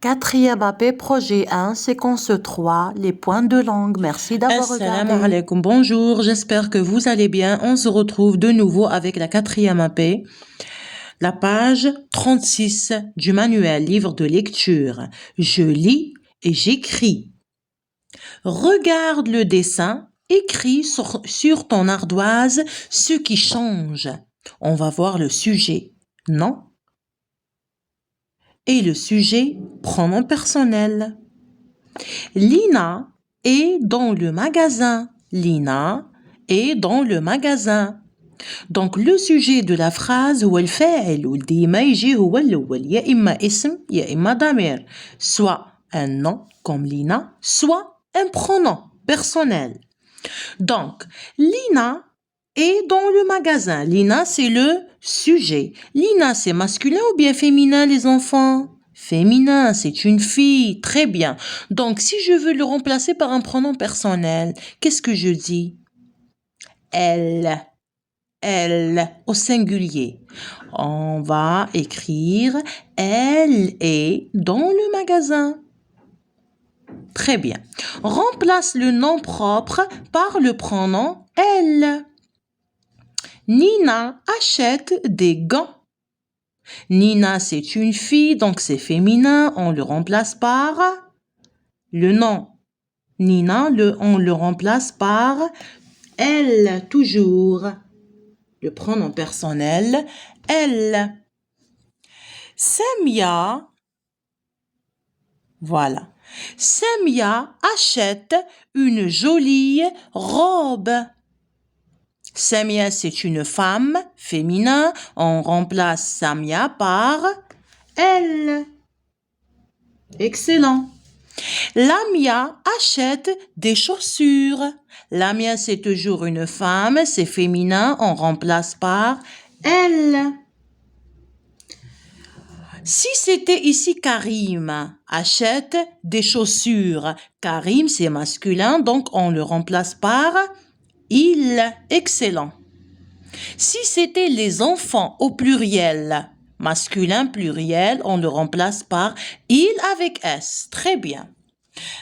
Quatrième AP, projet 1, séquence 3, les points de langue. Merci d'avoir Assalamu regardé. alaikum, bonjour, j'espère que vous allez bien. On se retrouve de nouveau avec la quatrième AP, la page 36 du manuel livre de lecture. Je lis et j'écris. Regarde le dessin, écris sur ton ardoise ce qui change. On va voir le sujet, non? Et le sujet, pronom personnel. Lina est dans le magasin. Lina est dans le magasin. Donc le sujet de la phrase هو الفاعل وديما يجي هو الأول يا إما اسم يا إما ضمير soit un nom comme Lina soit un pronom personnel. Donc Lina est dans le magasin. Lina c'est le sujet. Lina c'est masculin ou bien féminin les enfants? Féminin, c'est une fille. Très bien. Donc, si je veux le remplacer par un pronom personnel, qu'est-ce que je dis? Elle au singulier. On va écrire elle est dans le magasin. Très bien. Remplace le nom propre par le pronom elle. Nina achète des gants. Nina, c'est une fille, donc c'est féminin. On le remplace par le nom. Nina, on le remplace par elle, toujours. Le pronom personnel, elle. Samia, voilà. Samia achète une jolie robe. Samia, c'est une femme, féminin. On remplace Samia par elle. Excellent. Lamia achète des chaussures. Lamia, c'est toujours une femme, c'est féminin, on remplace par elle. Si c'était ici Karim achète des chaussures. Karim, c'est masculin, donc on le remplace par il. Excellent. Si c'était les enfants au pluriel, masculin pluriel, on le remplace par il avec S. Très bien.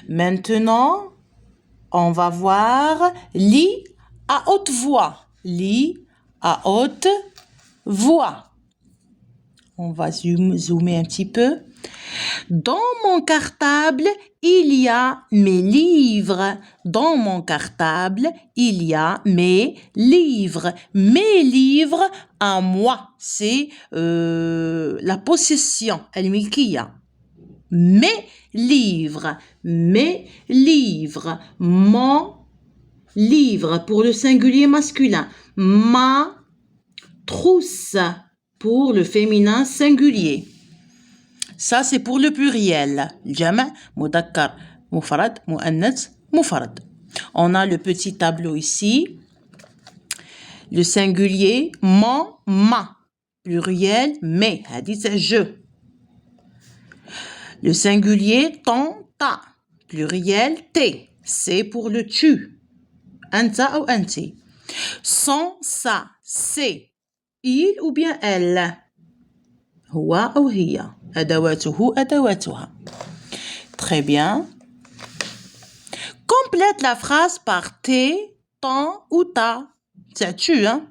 Maintenant, on va voir lis à haute voix. Lis à haute voix. On va zoomer un petit peu. Dans mon cartable, il y a mes livres. Dans mon cartable, il y a mes livres. Mes livres à moi, c'est la possession, al-milkiya. Mes livres, mon livre pour le singulier masculin, ma trousse pour le féminin singulier. Ça, c'est pour le pluriel. Jama', mudakkar, mufrad, muannath, mufrad. On a le petit tableau ici. Le singulier, mon, ma. Pluriel, mes. Hadith, je. Le singulier, ton, ta. Pluriel, tes. C'est pour le tu. Anta ou anti. Son, sa, c'est. Il ou bien elle. Huwa ou hiya. Adawatuhu, adawatuha. Très bien. Complète la phrase par tes, ton ou ta. C'est tu, hein?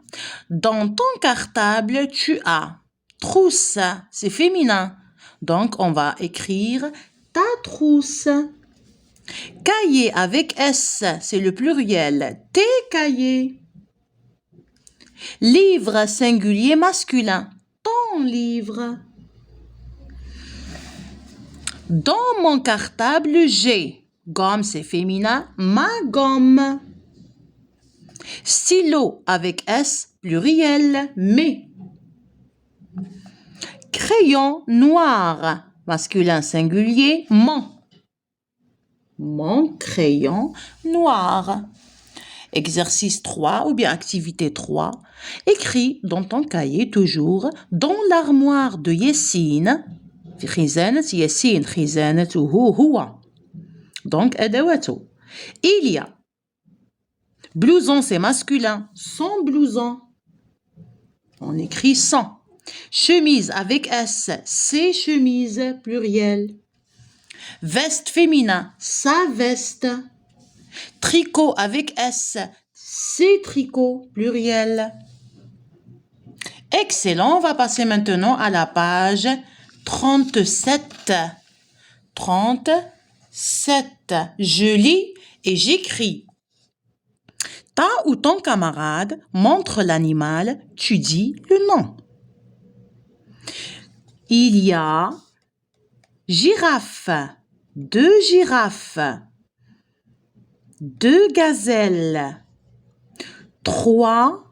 Dans ton cartable, tu as. Trousse, c'est féminin. Donc, on va écrire ta trousse. Cahier avec S, c'est le pluriel. Tes cahiers. Livre singulier masculin. Ton livre. Dans mon cartable, j'ai. Gomme, c'est féminin. Ma gomme. Stylo avec S, pluriel. Mes. Crayon noir, masculin singulier. Mon crayon noir. Exercice 3 ou bien activité 3. Écris dans ton cahier toujours dans l'armoire de Yassine. في خزانة ياسين خزانته هو. Donc أدواته. Il y a. Blouson c'est masculin. Son blouson. On écrit son. Chemise avec S, c'est chemise pluriel. Veste féminin, sa veste. Tricot avec S, ses tricots, pluriel. Excellent, on va passer maintenant à la page 37. 37. Je lis et j'écris. Ta ou ton camarade montre l'animal, tu dis le nom. Il y a girafe, 2 girafes, 2 gazelles, 3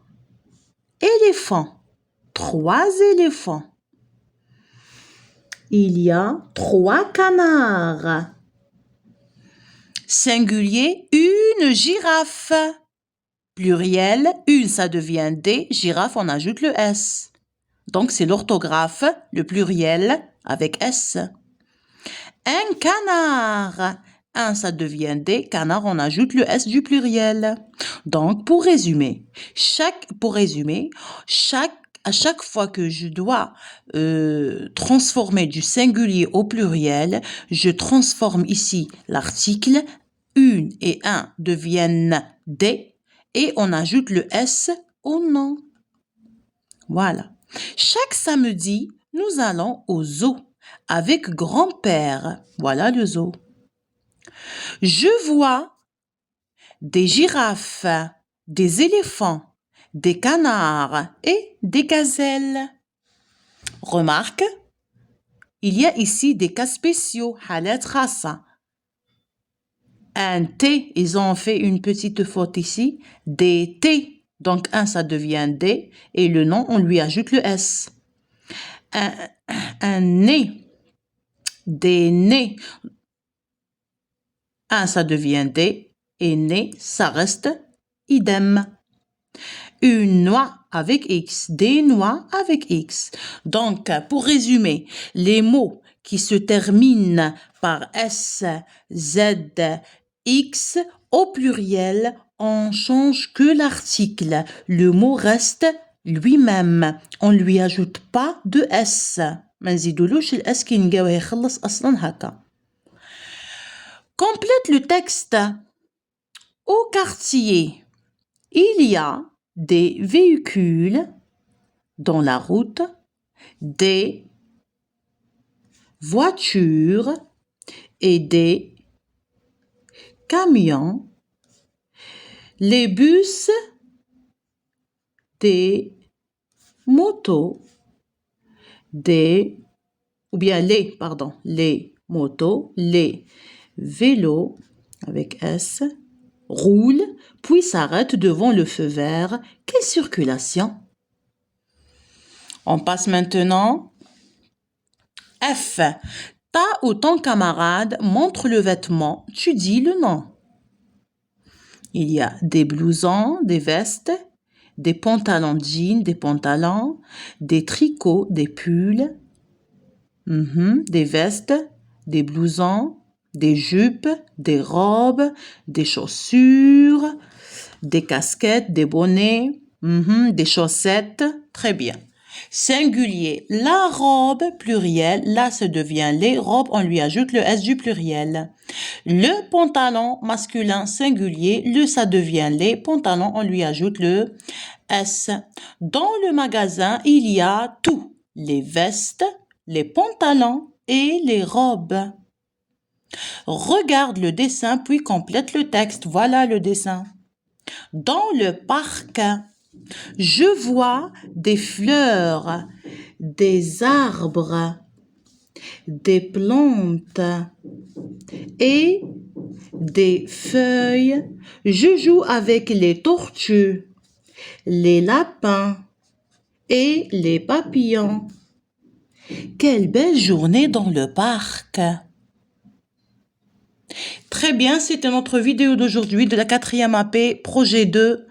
éléphants, 3 éléphants. Il y a 3 canards. Singulier, une girafe. Pluriel, une, ça devient des. Girafe, on ajoute le S. Donc, c'est l'orthographe, le pluriel avec S. Un canard. Un, ça devient des. Canard, on ajoute le S du pluriel. Donc, pour résumer, à chaque fois que je dois transformer du singulier au pluriel, je transforme ici l'article. Une et un deviennent des et on ajoute le S au nom. Voilà. Chaque samedi, nous allons au zoo avec grand-père. Voilà le zoo. Je vois des girafes, des éléphants, des canards et des gazelles. Remarque, il y a ici des cas spéciaux, halat khassa. Un T, ils ont fait une petite faute ici, des T. Donc, un, ça devient des, et le nom, on lui ajoute le S. Un nez, des nez. Un, ça devient des, et nez, ça reste idem. Une noix avec X, des noix avec X. Donc, pour résumer, les mots qui se terminent par S, Z, X, au pluriel, on change que l'article. Le mot reste lui-même. On ne lui ajoute pas de S. Complète le texte. Au quartier, il y a des véhicules dans la route, des voitures et des camions, les bus, des motos, les motos, les vélos avec S, roulent, puis s'arrêtent devant le feu vert. Quelle circulation? On passe maintenant. F. Ta ou ton camarade montre le vêtement, tu dis le nom. Il y a des blousons, des vestes, des pantalons jeans, des pantalons, des tricots, des pulls, des vestes, des blousons, des jupes, des robes, des chaussures, des casquettes, des bonnets, des chaussettes. Très bien. Singulier, la robe, pluriel, là ça devient les robes, on lui ajoute le S du pluriel. Le pantalon, masculin, singulier, le ça devient les pantalons, on lui ajoute le S. Dans le magasin, il y a tout, les vestes, les pantalons et les robes. Regarde le dessin puis complète le texte. Voilà le dessin. Dans le parc, je vois des fleurs, des arbres, des plantes et des feuilles. Je joue avec les tortues, les lapins et les papillons. Quelle belle journée dans le parc! Très bien, c'était notre vidéo d'aujourd'hui de la 4e AP, projet 2.